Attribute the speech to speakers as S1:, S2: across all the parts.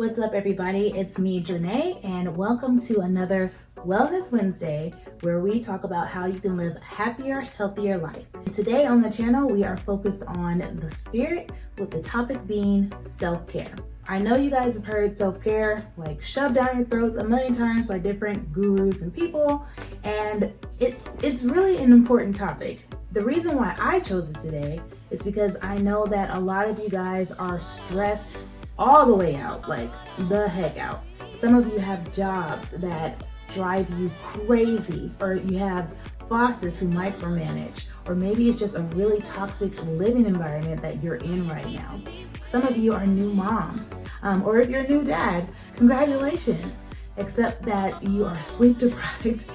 S1: What's up, everybody? It's me, Janae, and welcome to another Wellness Wednesday, where we talk about how you can live a happier, healthier life. And today on the channel, we are focused on the spirit, with the topic being self-care. I know you guys have heard self-care like shoved down your throats a million times by different gurus and people, and it's really an important topic. The reason why I chose it today is because I know that a lot of you guys are stressed all the way out, like the heck out. Some of you have jobs that drive you crazy, or you have bosses who micromanage, or maybe it's just a really toxic living environment that you're in right now. Some of you are new moms, or if you're a new dad, congratulations, except that you are sleep deprived,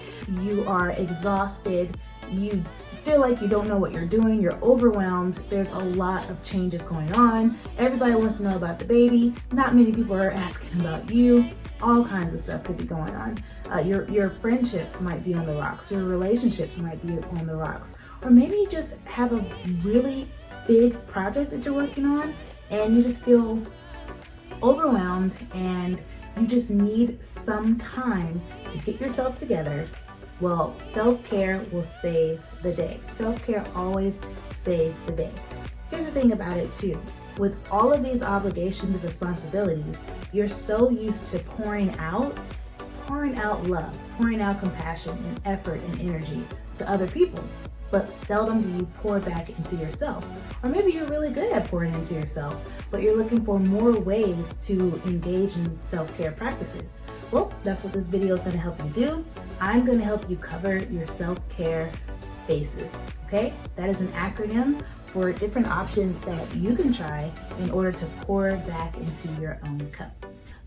S1: you are exhausted, you feel like you don't know what you're doing, you're overwhelmed, there's a lot of changes going on, everybody wants to know about the baby, not many people are asking about you, all kinds of stuff could be going on. Your friendships might be on the rocks, your relationships might be on the rocks, or maybe you just have a really big project that you're working on and you just feel overwhelmed and you just need some time to get yourself together. Well, self-care will save the day. Self-care always saves the day. Here's the thing about it too. With all of these obligations and responsibilities, you're so used to pouring out love, pouring out compassion and effort and energy to other people. But seldom do you pour back into yourself. Or maybe you're really good at pouring into yourself, but you're looking for more ways to engage in self-care practices. Well, that's what this video is going to help you do. I'm going to help you cover your self-care bases, okay? That is an acronym for different options that you can try in order to pour back into your own cup.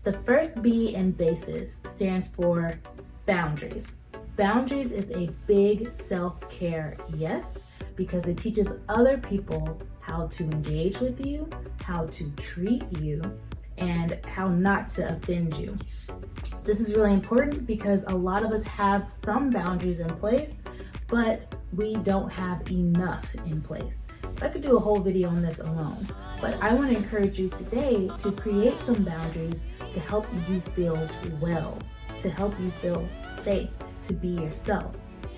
S1: The first B in B.A.C.E.S stands for boundaries. Boundaries is a big self-care yes, because it teaches other people how to engage with you, how to treat you, and how not to offend you. This is really important because a lot of us have some boundaries in place, but we don't have enough in place. I could do a whole video on this alone, but I want to encourage you today to create some boundaries to help you feel well, to help you feel safe, to be yourself.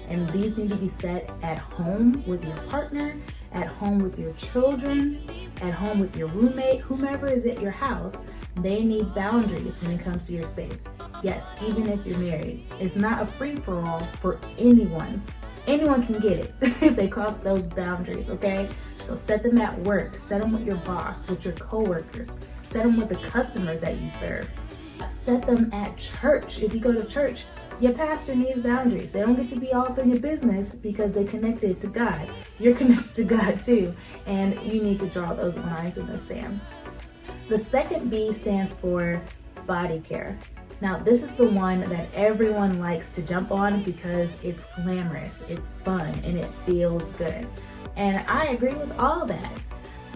S1: And these need to be set at home with your partner, at home with your children, at home with your roommate, whomever is at your house. They need boundaries when it comes to your space. Yes, even if you're married, it's not a free-for-all for anyone. Anyone can get it if they cross those boundaries, okay? So set them at work, set them with your boss, with your coworkers, set them with the customers that you serve. Set them at church. If you go to church, your pastor needs boundaries. They don't get to be all up in your business because they connected to God. You're connected to God too, and you need to draw those lines in the sand. The second B stands for body care. Now, this is the one that everyone likes to jump on because it's glamorous, it's fun, and it feels good. And I agree with all that.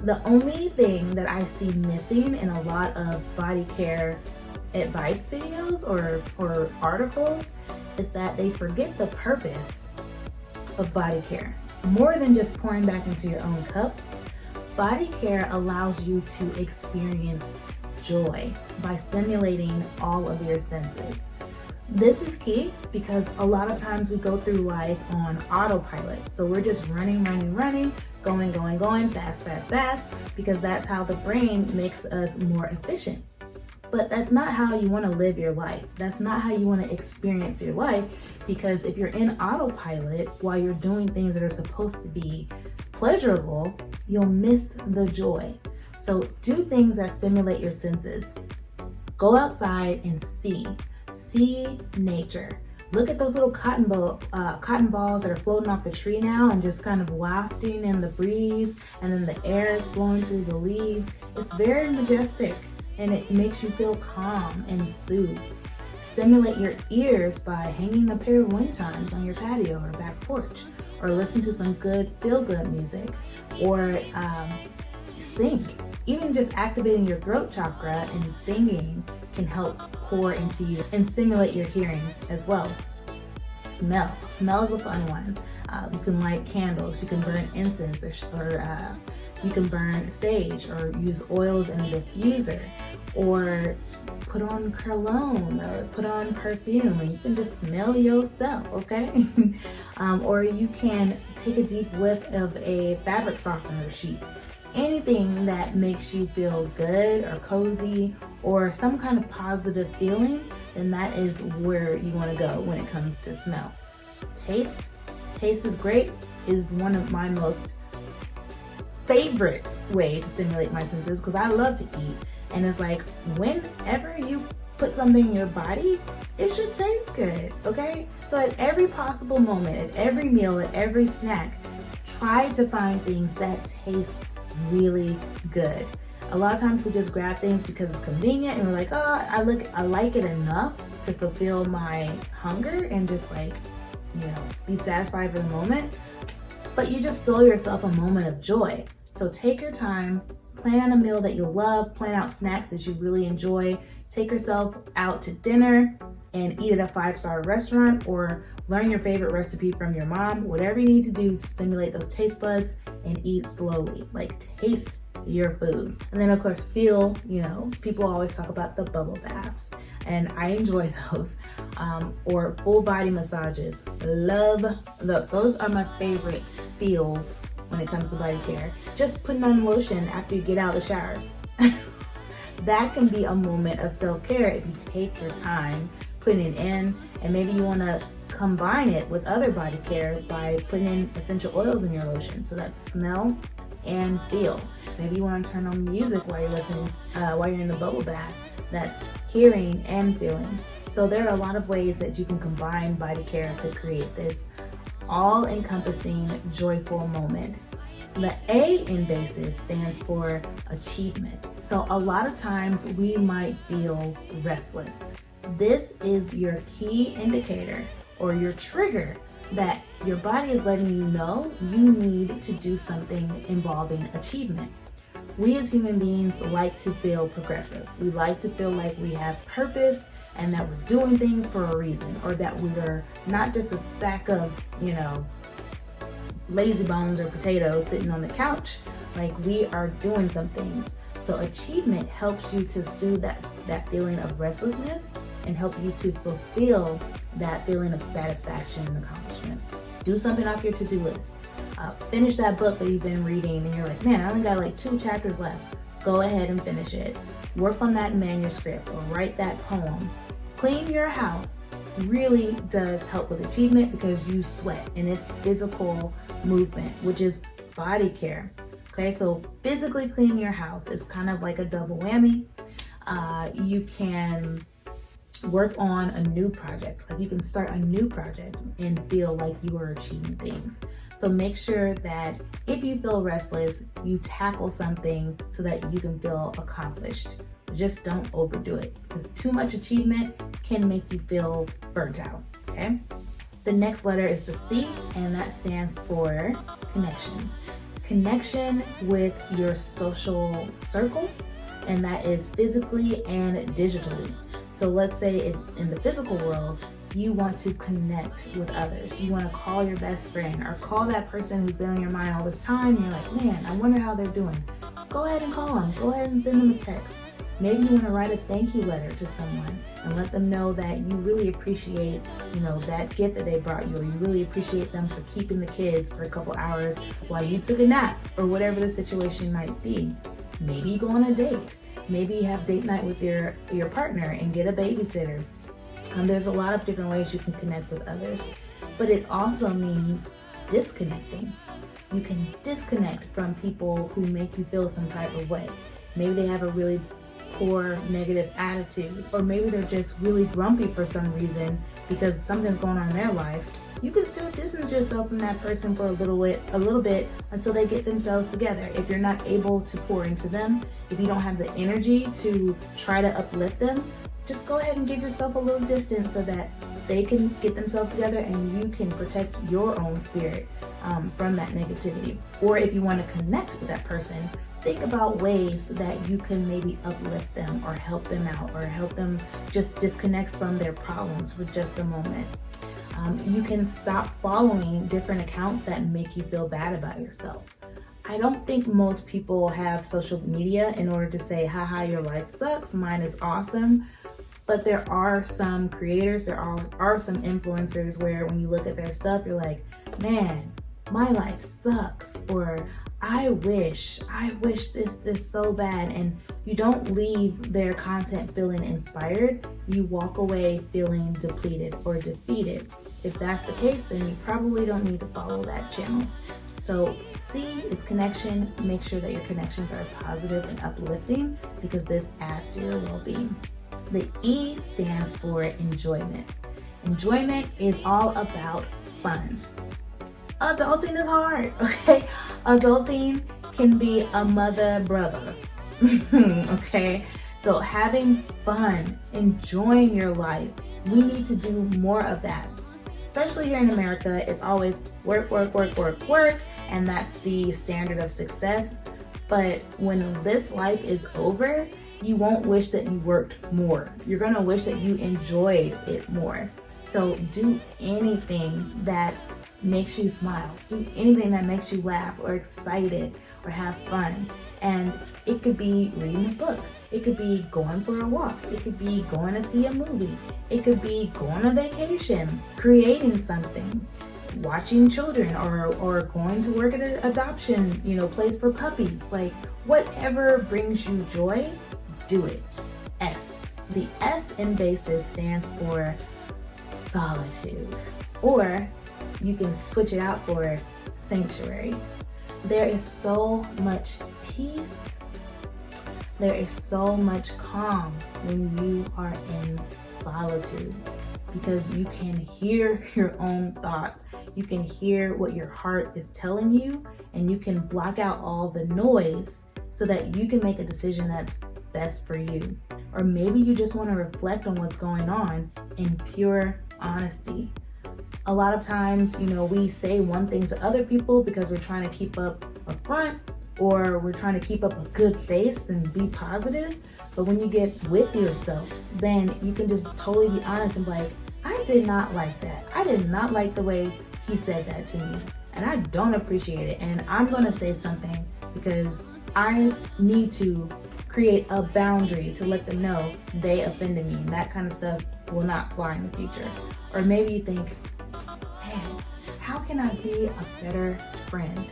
S1: The only thing that I see missing in a lot of body care advice videos or articles is that they forget the purpose of body care. More than just pouring back into your own cup, body care allows you to experience joy by stimulating all of your senses. This is key because a lot of times we go through life on autopilot. So we're just running, going, fast, because that's how the brain makes us more efficient. But that's not how you want to live your life. That's not how you want to experience your life, because if you're in autopilot while you're doing things that are supposed to be pleasurable, you'll miss the joy. So do things that stimulate your senses. Go outside and see nature. Look at those little cotton balls that are floating off the tree now and just kind of wafting in the breeze, and then the air is blowing through the leaves. It's very majestic and it makes you feel calm and soothed. Stimulate your ears by hanging a pair of wind chimes on your patio or back porch, or listen to some good feel-good music, or sing. Even just activating your throat chakra and singing can help pour into you and stimulate your hearing as well. Smell is a fun one. You can light candles, you can burn incense, or you can burn sage, or use oils in a diffuser, or put on cologne or put on perfume, and you can just smell yourself, okay? Or you can take a deep whiff of a fabric softener sheet. Anything that makes you feel good or cozy or some kind of positive feeling, then that is where you want to go when it comes to smell. Taste is great. Is one of my most favorite way to stimulate my senses because I love to eat. And it's like, whenever you put something in your body, it should taste good, okay? So at every possible moment, at every meal, at every snack, try to find things that taste really good. A lot of times we just grab things because it's convenient and we're like, oh, I like it enough to fulfill my hunger and just like, be satisfied for the moment. But you just stole yourself a moment of joy. So take your time, plan out a meal that you love, plan out snacks that you really enjoy, take yourself out to dinner and eat at a 5-star restaurant or learn your favorite recipe from your mom, whatever you need to do to stimulate those taste buds and eat slowly, like taste your food. And then of course feel, people always talk about the bubble baths and I enjoy those, or full body massages. Those are my favorite feels when it comes to body care. Just putting on lotion after you get out of the shower. That can be a moment of self-care if you take your time putting it in, and maybe you want to combine it with other body care by putting in essential oils in your lotion. So that's smell and feel. Maybe you want to turn on music while you're listening, while you're in the bubble bath. That's hearing and feeling. So there are a lot of ways that you can combine body care to create this all-encompassing, joyful moment. The A in B.A.C.E.S stands for achievement. So a lot of times we might feel restless. This is your key indicator or your trigger that your body is letting you know you need to do something involving achievement. We as human beings like to feel progressive. We like to feel like we have purpose and that we're doing things for a reason, or that we're not just a sack of, lazy bones or potatoes sitting on the couch. Like we are doing some things. So achievement helps you to soothe that feeling of restlessness and help you to fulfill that feeling of satisfaction and accomplishment. Do something off your to-do list. Finish that book that you've been reading and you're like, man, I only got like 2 chapters left. Go ahead and finish it. Work on that manuscript or write that poem. Clean your house really does help with achievement because you sweat and it's physical movement, which is body care. Okay, so physically clean your house is kind of like a double whammy. You can work on a new project. Like you can start a new project and feel like you are achieving things. So make sure that if you feel restless, you tackle something so that you can feel accomplished. Just don't overdo it because too much achievement can make you feel burnt out, okay? The next letter is the C, and that stands for connection. Connection with your social circle, and that is physically and digitally. So let's say in the physical world, you want to connect with others. You want to call your best friend or call that person who's been on your mind all this time. You're like, man, I wonder how they're doing. Go ahead and call them. Go ahead and send them a text. Maybe you want to write a thank you letter to someone and let them know that you really appreciate, that gift that they brought you, or you really appreciate them for keeping the kids for a couple hours while you took a nap, or whatever the situation might be. Maybe you go on a date. Maybe you have date night with your partner and get a babysitter. There's a lot of different ways you can connect with others, but it also means disconnecting. You can disconnect from people who make you feel some type of way. Maybe they have a really poor negative attitude, or maybe they're just really grumpy for some reason because something's going on in their life. You can still distance yourself from that person for a little bit until they get themselves together. If you're not able to pour into them, if you don't have the energy to try to uplift them, just go ahead and give yourself a little distance so that they can get themselves together and you can protect your own spirit from that negativity. Or if you want to connect with that person, think about ways that you can maybe uplift them or help them out or help them just disconnect from their problems for just a moment. You can stop following different accounts that make you feel bad about yourself. I don't think most people have social media in order to say, haha, your life sucks, mine is awesome. But there are some creators, there are some influencers where when you look at their stuff, you're like, man, my life sucks. Or I wish this so bad. And you don't leave their content feeling inspired. You walk away feeling depleted or defeated. If that's the case, then you probably don't need to follow that channel. So C is connection. Make sure that your connections are positive and uplifting because this adds to your well-being. The E stands for enjoyment. Enjoyment is all about fun. Adulting is hard, okay? Adulting can be a mother brother, okay? So having fun, enjoying your life, we need to do more of that. Especially here in America, it's always work, and that's the standard of success. But when this life is over, you won't wish that you worked more. You're gonna wish that you enjoyed it more. So do anything that makes you smile. Do anything that makes you laugh or excited or have fun. And it could be reading a book. It could be going for a walk. It could be going to see a movie. It could be going on vacation, creating something, watching children, or going to work at an adoption, place for puppies. Like whatever brings you joy, do it. S. The S in B.A.C.E.S stands for solitude, or you can switch it out for sanctuary. There is so much peace. There is so much calm when you are in solitude because you can hear your own thoughts. You can hear what your heart is telling you, and you can block out all the noise so that you can make a decision that's best for you. Or maybe you just want to reflect on what's going on in pure honesty. A lot of times, we say one thing to other people because we're trying to keep up a front, or we're trying to keep up a good face and be positive. But when you get with yourself, then you can just totally be honest and be like, I did not like that. I did not like the way he said that to me, and I don't appreciate it. And I'm gonna say something because I need to create a boundary to let them know they offended me, and that kind of stuff will not fly in the future. Or maybe you think, man, how can I be a better friend?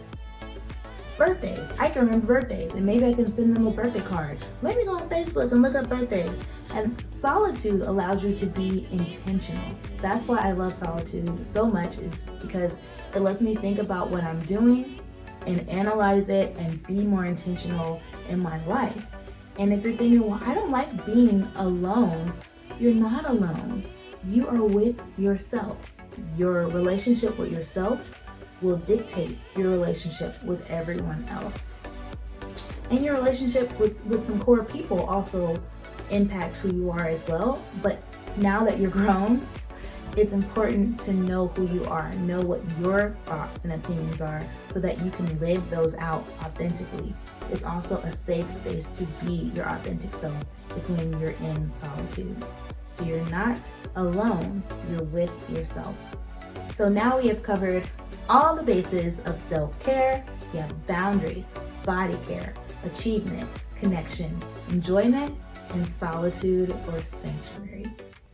S1: Birthdays, I can remember birthdays, and maybe I can send them a birthday card. Let me go on Facebook and look up birthdays. And solitude allows you to be intentional. That's why I love solitude so much, is because it lets me think about what I'm doing and analyze it and be more intentional in my life. And if you're thinking, well, I don't like being alone, you're not alone. You are with yourself. Your relationship with yourself will dictate your relationship with everyone else. And your relationship with some core people also impact who you are as well. But now that you're grown, it's important to know who you are, know what your thoughts and opinions are so that you can live those out authentically. It's also a safe space to be your authentic self. It's when you're in solitude. So you're not alone, you're with yourself. So now we have covered all the bases of self-care. We have boundaries, body care, achievement, connection, enjoyment, and solitude or sanctuary.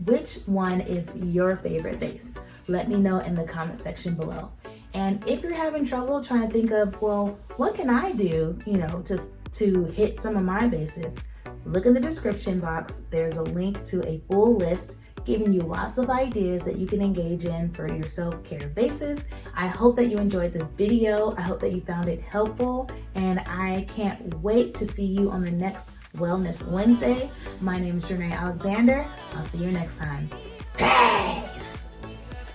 S1: Which one is your favorite base? Let me know in the comment section below. And if you're having trouble trying to think of, well, what can I do, to hit some of my bases? Look in the description box. There's a link to a full list giving you lots of ideas that you can engage in for your self-care bases. I hope that you enjoyed this video. I hope that you found it helpful, and I can't wait to see you on the next Wellness Wednesday. My name is Janae Alexander. I'll see you next time. Peace!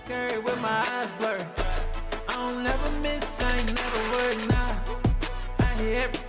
S1: With my eyes blurred. I don't never miss, I ain't never worried now. I hear everything.